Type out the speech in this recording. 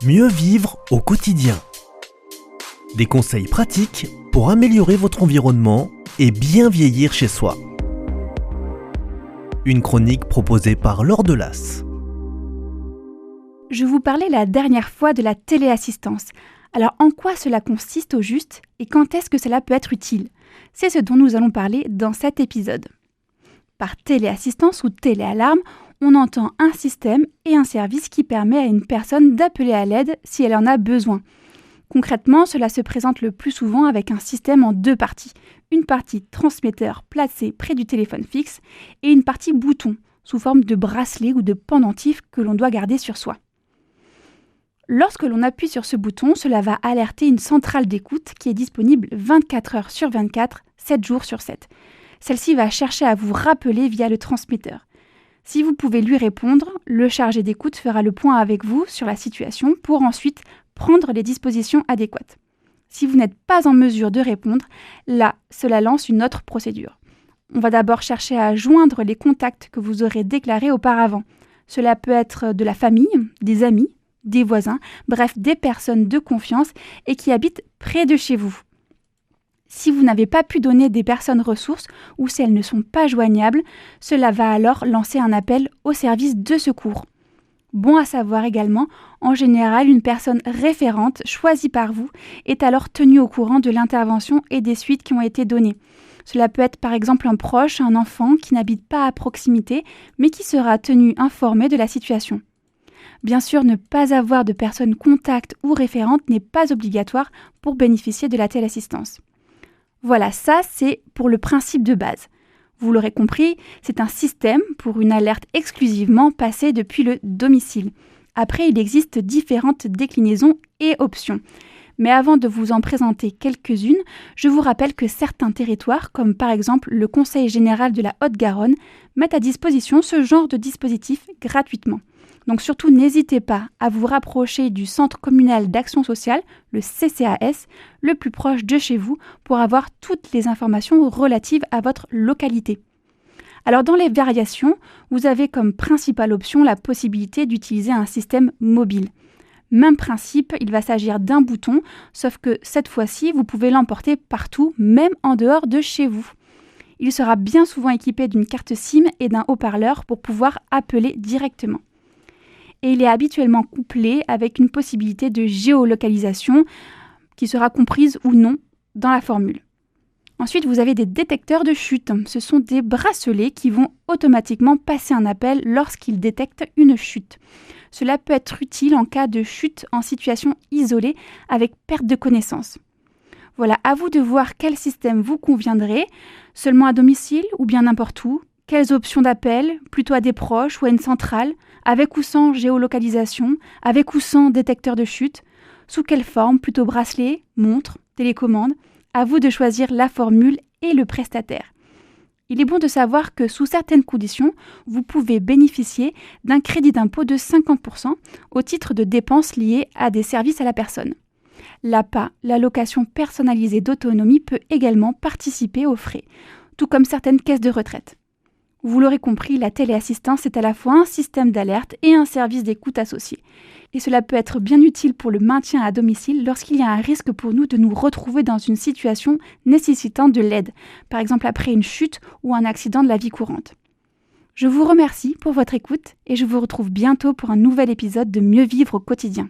Mieux vivre au quotidien. Des conseils pratiques pour améliorer votre environnement et bien vieillir chez soi. Une chronique proposée par Laure Delas. Je vous parlais la dernière fois de la téléassistance. Alors en quoi cela consiste au juste et quand est-ce que cela peut être utile ? C'est ce dont nous allons parler dans cet épisode. Par téléassistance ou téléalarme, on entend un système et un service qui permet à une personne d'appeler à l'aide si elle en a besoin. Concrètement, cela se présente le plus souvent avec un système en deux parties. Une partie transmetteur placée près du téléphone fixe et une partie bouton, sous forme de bracelet ou de pendentif que l'on doit garder sur soi. Lorsque l'on appuie sur ce bouton, cela va alerter une centrale d'écoute qui est disponible 24 heures sur 24, 7 jours sur 7. Celle-ci va chercher à vous rappeler via le transmetteur. Si vous pouvez lui répondre, le chargé d'écoute fera le point avec vous sur la situation pour ensuite prendre les dispositions adéquates. Si vous n'êtes pas en mesure de répondre, là, cela lance une autre procédure. On va d'abord chercher à joindre les contacts que vous aurez déclarés auparavant. Cela peut être de la famille, des amis, des voisins, bref, des personnes de confiance et qui habitent près de chez vous. Si vous n'avez pas pu donner des personnes ressources ou si elles ne sont pas joignables, cela va alors lancer un appel au service de secours. Bon à savoir également, en général, une personne référente choisie par vous est alors tenue au courant de l'intervention et des suites qui ont été données. Cela peut être par exemple un proche, un enfant qui n'habite pas à proximité, mais qui sera tenu informé de la situation. Bien sûr, ne pas avoir de personnes contact ou référentes n'est pas obligatoire pour bénéficier de la téléassistance. Voilà, ça c'est pour le principe de base. Vous l'aurez compris, c'est un système pour une alerte exclusivement passée depuis le domicile. Après, il existe différentes déclinaisons et options. Mais avant de vous en présenter quelques-unes, je vous rappelle que certains territoires, comme par exemple le Conseil général de la Haute-Garonne, mettent à disposition ce genre de dispositif gratuitement. Donc surtout, n'hésitez pas à vous rapprocher du Centre communal d'action sociale, le CCAS, le plus proche de chez vous, pour avoir toutes les informations relatives à votre localité. Alors dans les variations, vous avez comme principale option la possibilité d'utiliser un système mobile. Même principe, il va s'agir d'un bouton, sauf que cette fois-ci, vous pouvez l'emporter partout, même en dehors de chez vous. Il sera bien souvent équipé d'une carte SIM et d'un haut-parleur pour pouvoir appeler directement. Et il est habituellement couplé avec une possibilité de géolocalisation qui sera comprise ou non dans la formule. Ensuite, vous avez des détecteurs de chute. Ce sont des bracelets qui vont automatiquement passer un appel lorsqu'ils détectent une chute. Cela peut être utile en cas de chute en situation isolée avec perte de connaissance. Voilà, à vous de voir quel système vous conviendrait, seulement à domicile ou bien n'importe où. Quelles options d'appel, plutôt à des proches ou à une centrale, avec ou sans géolocalisation, avec ou sans détecteur de chute, sous quelle forme, plutôt bracelet, montre, télécommande, à vous de choisir la formule et le prestataire. Il est bon de savoir que sous certaines conditions, vous pouvez bénéficier d'un crédit d'impôt de 50% au titre de dépenses liées à des services à la personne. L'APA, l'allocation personnalisée d'autonomie, peut également participer aux frais, tout comme certaines caisses de retraite. Vous l'aurez compris, la téléassistance est à la fois un système d'alerte et un service d'écoute associé. Et cela peut être bien utile pour le maintien à domicile lorsqu'il y a un risque pour nous de nous retrouver dans une situation nécessitant de l'aide, par exemple après une chute ou un accident de la vie courante. Je vous remercie pour votre écoute et je vous retrouve bientôt pour un nouvel épisode de Mieux vivre au quotidien.